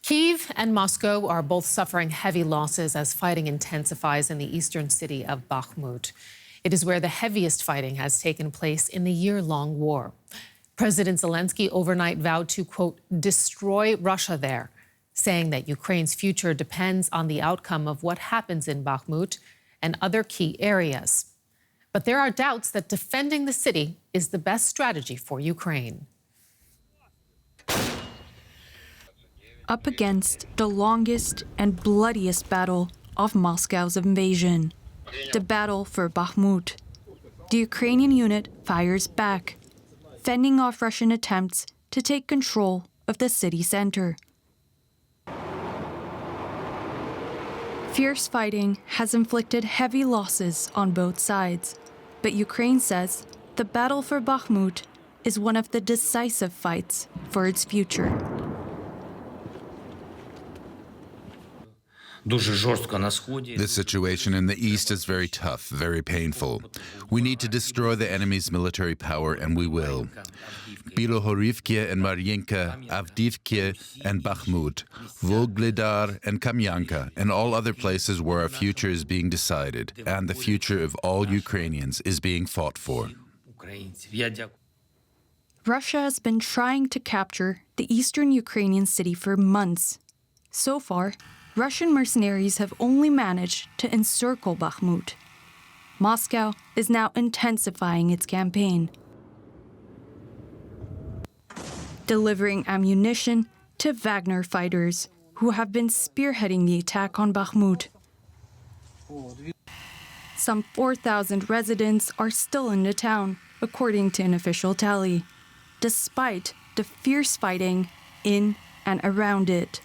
Kyiv and Moscow are both suffering heavy losses as fighting intensifies in the eastern city of Bakhmut. It is where the heaviest fighting has taken place in the year-long war. President Zelensky overnight vowed to, quote, destroy Russia there, saying that Ukraine's future depends on the outcome of what happens in Bakhmut and other key areas. But there are doubts that defending the city is the best strategy for Ukraine. Up against the longest and bloodiest battle of Moscow's invasion, the battle for Bakhmut. The Ukrainian unit fires back, fending off Russian attempts to take control of the city center. Fierce fighting has inflicted heavy losses on both sides, but Ukraine says the battle for Bakhmut is one of the decisive fights for its future. The situation in the east is very tough, very painful. We need to destroy the enemy's military power, and we will. Bilohorivka and Mariinka, Avdiivka and Bakhmut, Volodymyr and Kamyanka, and all other places where our future is being decided, and the future of all Ukrainians is being fought for. Russia has been trying to capture the eastern Ukrainian city for months. So far, Russian mercenaries have only managed to encircle Bakhmut. Moscow is now intensifying its campaign, delivering ammunition to Wagner fighters who have been spearheading the attack on Bakhmut. Some 4,000 residents are still in the town, according to an official tally, despite the fierce fighting in and around it.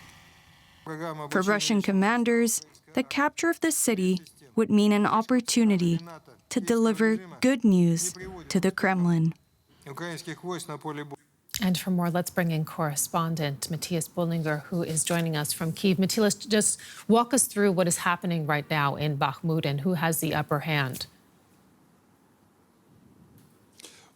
For Russian commanders, the capture of the city would mean an opportunity to deliver good news to the Kremlin. And for more, let's bring in correspondent Matthias Bollinger, who is joining us from Kyiv. Matthias, just walk us through what is happening right now in Bakhmut and who has the upper hand.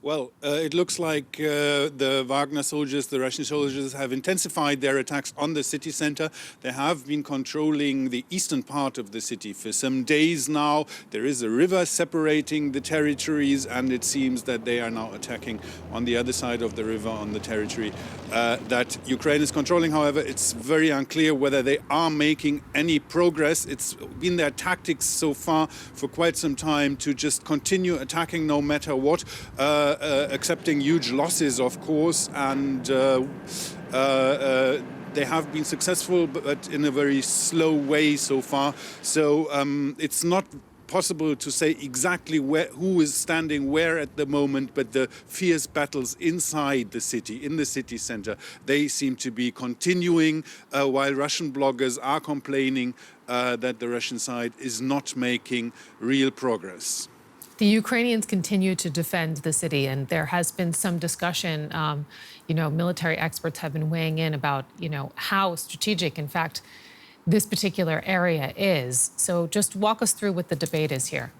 Well, it looks like the Wagner soldiers, the Russian soldiers, have intensified their attacks on the city center. They have been controlling the eastern part of the city for some days now. There is a river separating the territories, and it seems that they are now attacking on the other side of the river on the territory that Ukraine is controlling. However, it's very unclear whether they are making any progress. It's been their tactics so far for quite some time to just continue attacking no matter what. Accepting huge losses, of course, and they have been successful, but in a very slow way so far. So it's not possible to say exactly who is standing where at the moment, but the fierce battles inside the city, in the city center, they seem to be continuing, while Russian bloggers are complaining that the Russian side is not making real progress. The Ukrainians continue to defend the city, and there has been some discussion. Military experts have been weighing in about, how strategic, in fact, this particular area is. So just walk us through what the debate is here.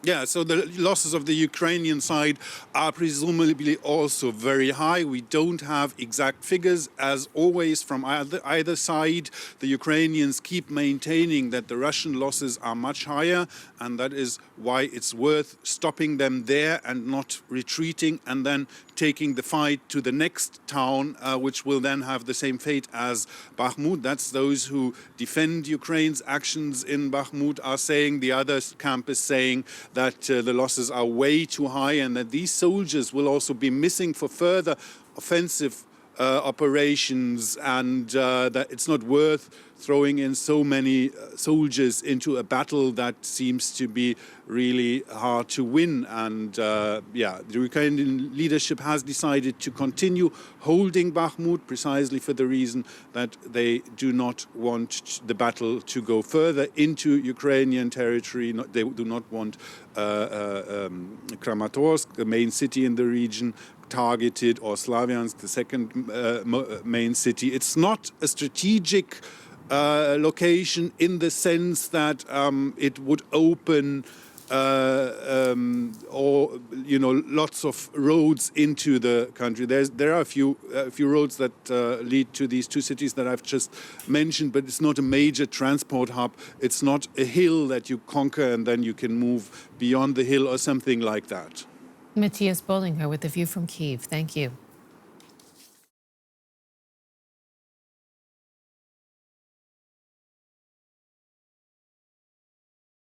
Yeah, so the losses of the Ukrainian side are presumably also very high. We don't have exact figures, as always, from either side. The Ukrainians keep maintaining that the Russian losses are much higher, and that is why it's worth stopping them there and not retreating and then taking the fight to the next town, which will then have the same fate as Bakhmut. That's those who defend Ukraine's actions in Bakhmut are saying. The other camp is saying that the losses are way too high and that these soldiers will also be missing for further offensive operations, and that it's not worth throwing in so many soldiers into a battle that seems to be really hard to win. And the Ukrainian leadership has decided to continue holding Bakhmut precisely for the reason that they do not want the battle to go further into Ukrainian territory. They do not want Kramatorsk, the main city in the region, targeted, or Slavyansk, the second main city. It's not a strategic location in the sense that it would open or lots of roads into the country. There are a few roads that lead to these two cities that I've just mentioned, but it's not a major transport hub. It's not a hill that you conquer and then you can move beyond the hill or something like that. Matthias Bollinger with the view from Kyiv. Thank you.